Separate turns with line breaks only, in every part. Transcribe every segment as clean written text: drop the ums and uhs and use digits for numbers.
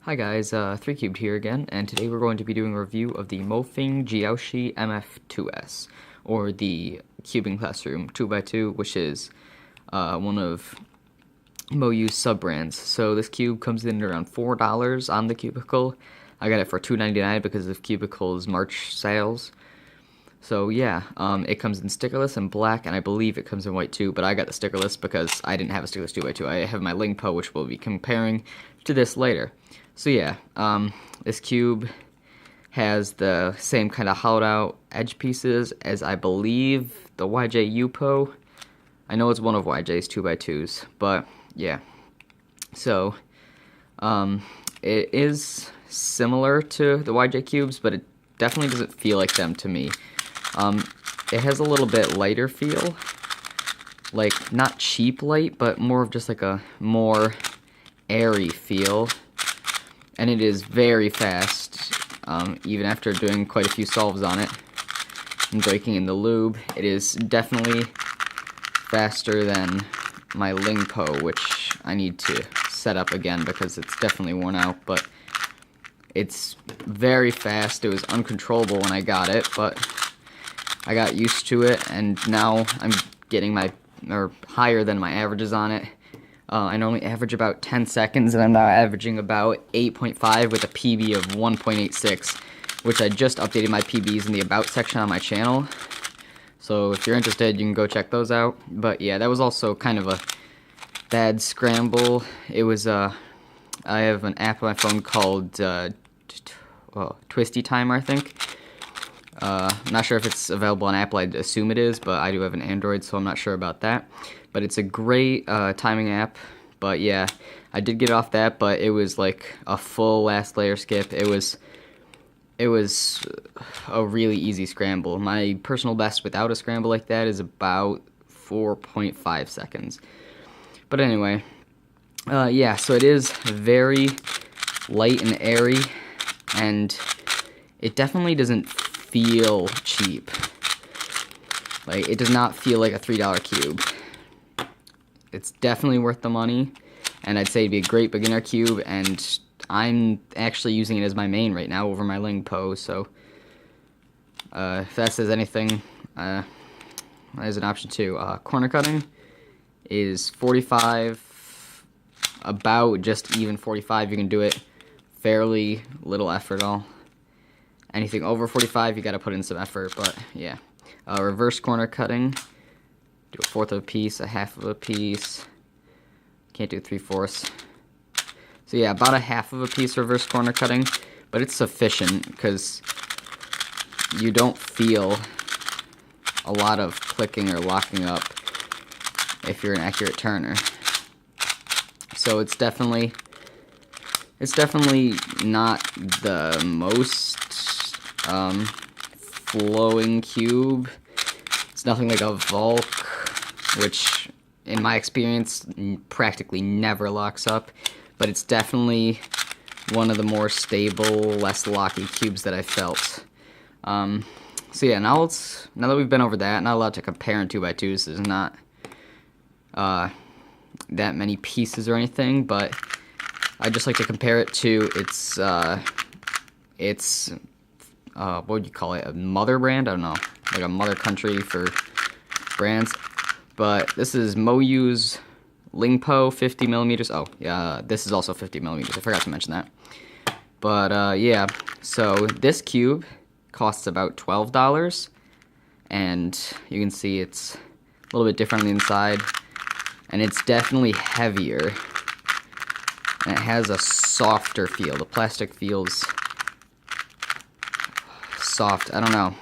Hi guys, 3Cubed here again, and today we're going to be doing a review of the Mofang Jiaoshi mf2s, or the Cubing Classroom 2x2, which is one of MoU's sub-brands. So this cube comes in around $4 on the Cubicle. I got it for $2.99 because of Cubicle's March sales. So yeah, it comes in stickerless and black, and I believe it comes in white too, but I got the stickerless because I didn't have a stickerless 2x2. I have my Lingpo, which we'll be comparing to this later. So yeah, this cube has the same kind of hollowed out edge pieces as I believe the YJ Upo. I know it's one of YJ's 2x2s, but yeah. So, it is similar to the YJ cubes, but it definitely doesn't feel like them to me. It has a little bit lighter feel, like not cheap light, but more of just like a more airy feel. And it is very fast, even after doing quite a few solves on it and breaking in the lube. It is definitely faster than my Lingpo, which I need to set up again because it's definitely worn out, but it's very fast. It was uncontrollable when I got it, but I got used to it, and now I'm getting higher than my averages on it. I normally average about 10 seconds, and I'm now averaging about 8.5 with a PB of 1.86, which I just updated my PBs in the About section on my channel. So if you're interested, you can go check those out. But yeah, that was also kind of a bad scramble. It was, I have an app on my phone called Twisty Timer, I think. I'm not sure if it's available on Apple. I'd assume it is, but I do have an Android, so I'm not sure about that. But it's a great timing app. But yeah, I did get off that, but it was like a full last layer skip. It was a really easy scramble. My personal best without a scramble like that is about 4.5 seconds. But anyway, yeah, so it is very light and airy, and it definitely doesn't feel cheap. Like, it does not feel like a $3 cube. It's definitely worth the money, and I'd say it'd be a great beginner cube, and I'm actually using it as my main right now over my Lingpo, so if that says anything, there's an option too. Corner cutting is 45, about just even 45. You can do it fairly little effort at all. Anything over 45, you gotta put in some effort, but yeah. Reverse corner cutting, do a fourth of a piece, a half of a piece. Can't do 3/4. So yeah, about a half of a piece reverse corner cutting, but it's sufficient because you don't feel a lot of clicking or locking up if you're an accurate turner. So it's definitely not the most flowing cube. It's nothing like a Volk, which in my experience practically never locks up, but it's definitely one of the more stable, less locky cubes that I've felt. So yeah, now that we've been over that, not allowed to compare in 2x2s. There's not that many pieces or anything, but I just like to compare it to its what would you call it, a mother brand? I don't know, like a mother country for brands. But this is MoU's Lingpo 50mm. Oh, yeah, this is also 50mm. I forgot to mention that. But yeah, so this cube costs about $12, and you can see it's a little bit different on the inside, and it's definitely heavier, and it has a softer feel. The plastic feels soft. I don't know.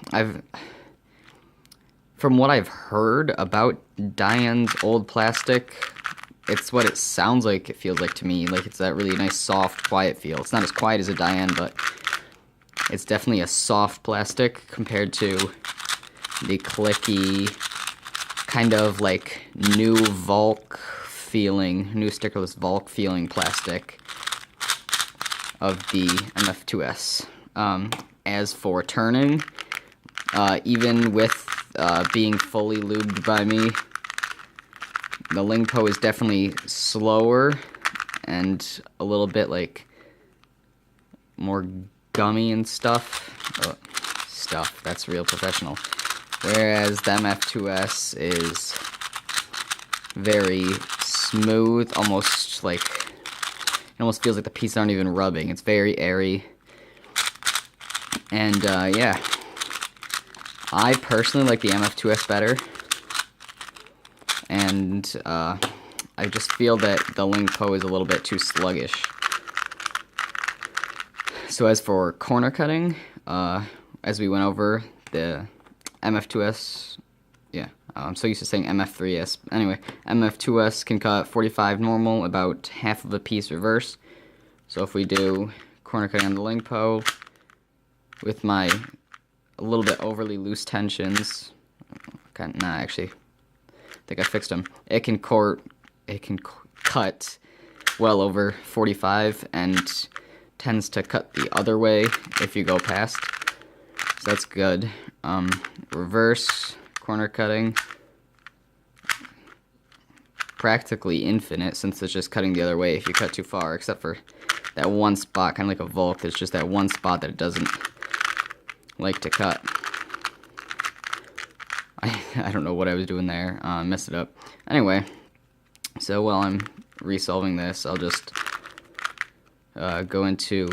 From what I've heard about Diane's old plastic, it's what it sounds like it feels like to me. Like, it's that really nice, soft, quiet feel. It's not as quiet as a Diane, but it's definitely a soft plastic compared to the clicky, kind of like new Volk feeling, new stickerless Volk feeling plastic of the mf2s. As for turning, even with being fully lubed by me, the Lingpo is definitely slower and a little bit like more gummy and stuff. That's real professional. Whereas the mf2s is very smooth, almost like, it almost feels like the pieces aren't even rubbing. It's very airy. And yeah, I personally like the mf2s better. And I just feel that the Lingpo is a little bit too sluggish. So as for corner cutting, as we went over, the mf2s, yeah, I'm so used to saying mf3s. Anyway, mf2s can cut 45 normal, about half of a piece reverse. So if we do corner cutting on the Lingpo with my a little bit overly loose tensions, actually, I think I fixed them. It can cut well over 45 and tends to cut the other way if you go past. So that's good. Reverse corner cutting, practically infinite since it's just cutting the other way if you cut too far, except for that one spot, kind of like a Volk. There's just that one spot that it doesn't like to cut. I don't know what I was doing there. Messed it up. Anyway, so while I'm resolving this, I'll just go into...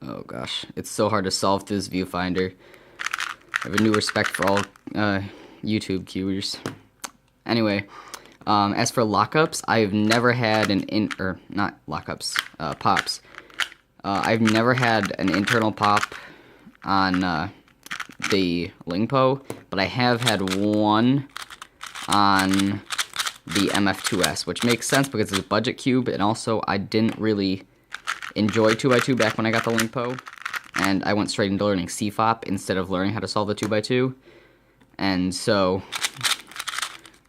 Oh gosh, it's so hard to solve this viewfinder. I have a new respect for all YouTube cuers. Anyway, as for lockups, I've never had pops. I've never had an internal pop on the Lingpo, but I have had one on the mf2s, which makes sense because it's a budget cube, and also I didn't really enjoy 2x2 back when I got the Lingpo, and I went straight into learning CFOP instead of learning how to solve the 2x2, and so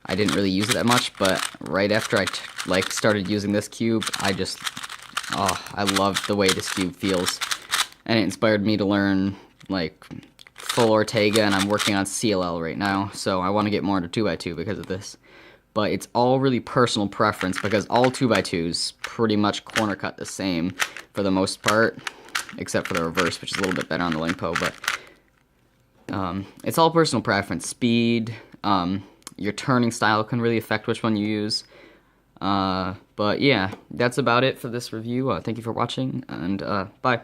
I didn't really use it that much. But right after I started using this cube, I love the way this cube feels, and it inspired me to learn like full Ortega, and I'm working on CLL right now, so I want to get more into 2x2 because of this. But it's all really personal preference, because all 2x2s pretty much corner cut the same for the most part, except for the reverse, which is a little bit better on the Lingpo. But it's all personal preference. Speed, your turning style can really affect which one you use. But yeah, that's about it for this review. Thank you for watching, and bye.